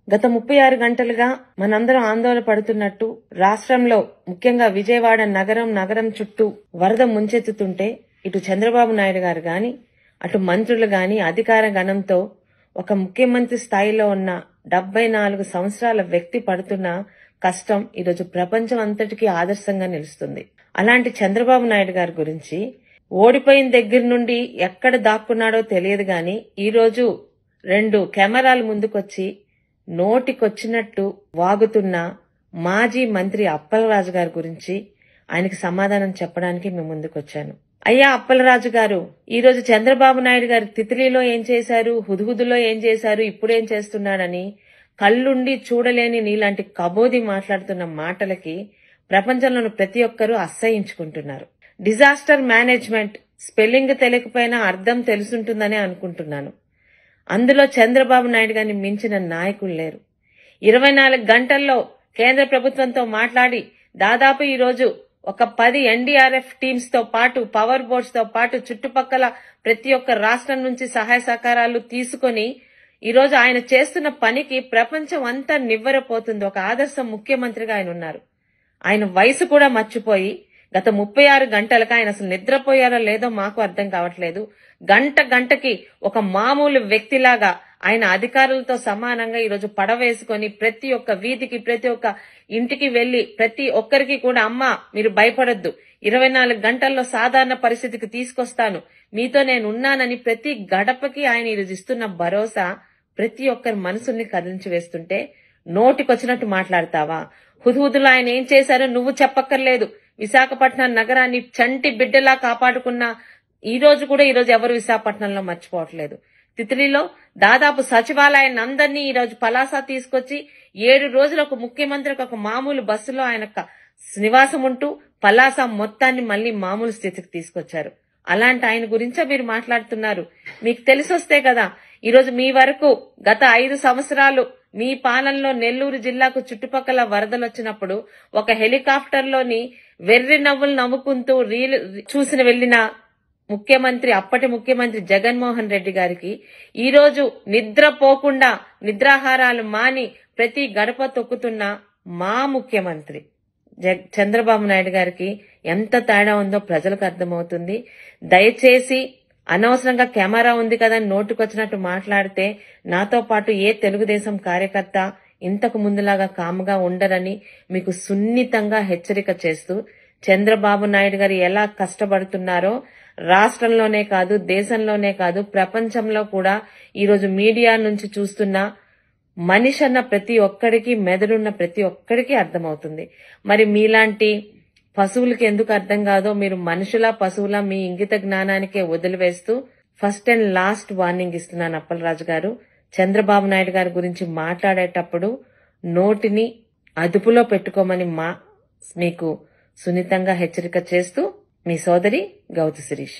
గత 36 గంటలుగా మనందరం ఆందోళన పడుతున్నట్టు రాష్ట్రంలో ముఖ్యంగా విజయవాడ నగరం చుట్టూ వరద ముంచెత్తుతుంటే ఇటు చంద్రబాబు నాయుడు గారు గాని అటు మంత్రులు గాని అధికార గణంతో ఒక ముఖ్యమంత్రి స్థాయిలో ఉన్న 74 సంవత్సరాల వ్యక్తి పడుతున్న కష్టం ఈరోజు ప్రపంచం అంతటికీ ఆదర్శంగా నిలుస్తుంది. అలాంటి చంద్రబాబు నాయుడు గారి గురించి ఓడిపోయిన దగ్గర నుండి ఎక్కడ దాక్కున్నాడో తెలియదు గాని ఈరోజు 2 కెమెరాల ముందుకొచ్చి నోటికొచ్చినట్టు వాగుతున్న మాజీ మంత్రి అప్పలరాజు గారి గురించి ఆయనకి సమాధానం చెప్పడానికి మేము ముందుకొచ్చాను. అయ్యా అప్పలరాజు గారు, ఈ రోజు చంద్రబాబు నాయుడు గారు తిత్లీలో ఏం చేశారు, హుదుహుదులో ఏం చేశారు, ఇప్పుడేం చేస్తున్నాడని కళ్ళుండి చూడలేని నీలాంటి కబోది మాట్లాడుతున్న మాటలకి ప్రపంచంలోని ప్రతి ఒక్కరూ అసహ్యించుకుంటున్నారు. డిజాస్టర్ మేనేజ్మెంట్ స్పెల్లింగ్ తెలియకపోయినా అర్థం తెలుసుంటుందనే అనుకుంటున్నాను. అందులో చంద్రబాబు నాయుడు గారిని మించిన నాయకులు లేరు. 24 గంటల్లో కేంద్ర ప్రభుత్వంతో మాట్లాడి దాదాపు ఈ రోజు ఒక 10 ఎన్డీఆర్ఎఫ్ టీమ్స్ తో పాటు పవర్ బోట్స్ తో పాటు చుట్టుపక్కల ప్రతి ఒక్క రాష్ట్రం నుంచి సహాయ సహకారాలు తీసుకొని ఈ రోజు ఆయన చేస్తున్న పనికి ప్రపంచం అంతా నివ్వెరపోతుంది. ఒక ఆదర్శ ముఖ్యమంత్రిగా ఆయన ఉన్నారు. ఆయన వయసు కూడా మర్చిపోయి గత 36 గంటలకు ఆయన అసలు నిద్రపోయారో లేదో మాకు అర్థం కావట్లేదు. గంటకి ఒక మామూలు వ్యక్తిలాగా ఆయన అధికారులతో సమానంగా ఈరోజు పడవేసుకొని ప్రతి ఒక్క వీధికి ప్రతి ఒక్క ఇంటికి వెళ్లి ప్రతి ఒక్కరికి కూడా అమ్మా మీరు భయపడొద్దు, 24 గంటల్లో సాధారణ పరిస్థితికి తీసుకొస్తాను, మీతో నేను ఉన్నానని ప్రతి గడపకి ఆయన ఈరోజు ఇస్తున్న భరోసా ప్రతి ఒక్కరి మనసుల్ని కదిలించి వేస్తుంటే నోటికొచ్చినట్టు మాట్లాడతావా? హుదుహుదులో ఆయన ఏం చేశారో నువ్వు చెప్పక్కర్లేదు. విశాఖపట్నం నగరాన్ని చంటి బిడ్డలా కాపాడుకున్న ఈ రోజు ఎవరు విశాఖపట్నంలో మర్చిపోవట్లేదు. తిత్లీలో దాదాపు సచివాలయాన్ని అందరినీ ఈ రోజు పలాస తీసుకొచ్చి 7 రోజులు ఒక ముఖ్యమంత్రికి ఒక మామూలు బస్సులో ఆయన నివాసం ఉంటూ పలాస మొత్తాన్ని మళ్లీ మామూలు స్థితికి తీసుకొచ్చారు. అలాంటి ఆయన గురించే మీరు మాట్లాడుతున్నారు. మీకు తెలిసొస్తే కదా ఈ రోజు మీ వరకు గత 5 సంవత్సరాలు మీ పాలనలో నెల్లూరు జిల్లాకు చుట్టుపక్కల వరదలు వచ్చినప్పుడు ఒక హెలికాప్టర్లోని వెర్రి నవ్వులు నవ్వుకుంటూ చూసిన వెళ్లిన అప్పటి ముఖ్యమంత్రి జగన్మోహన్ రెడ్డి గారికి ఈ రోజు నిద్రపోకుండా నిద్రాహారాలు మాని ప్రతి గడప తొక్కుతున్న మా ముఖ్యమంత్రి చంద్రబాబు నాయుడు గారికి ఎంత తేడా ఉందో ప్రజలకు అర్థమవుతుంది. దయచేసి అనవసరంగా కెమెరా ఉంది కదా నోటుకొచ్చినట్టు మాట్లాడితే నాతో పాటు ఏ తెలుగుదేశం కార్యకర్త ఇంతకు ముందులాగా కాముగా ఉండరని మీకు సున్నితంగా హెచ్చరిక చేస్తూ, చంద్రబాబు నాయుడు గారు ఎలా కష్టపడుతున్నారో రాష్ట్రంలోనే కాదు దేశంలోనే కాదు ప్రపంచంలో కూడా ఈరోజు మీడియా నుంచి చూస్తున్న మనిషి అన్న ప్రతి ఒక్కడికి మెదడున్న ప్రతి ఒక్కడికి అర్థమవుతుంది. మరి మీలాంటి పశువులకి ఎందుకు అర్థం కాదో మీరు మనుషులా పశువులా మీ ఇంగిత జ్ఞానానికే వదిలివేస్తూ ఫస్ట్ అండ్ లాస్ట్ వార్నింగ్ ఇస్తున్నాను అప్పలరాజు గారు. చంద్రబాబు నాయుడు గారి గురించి మాట్లాడేటప్పుడు నోటిని అదుపులో పెట్టుకోమని మీకు సున్నితంగా హెచ్చరిక చేస్తూ మీ సోదరి గౌతు శిరీష.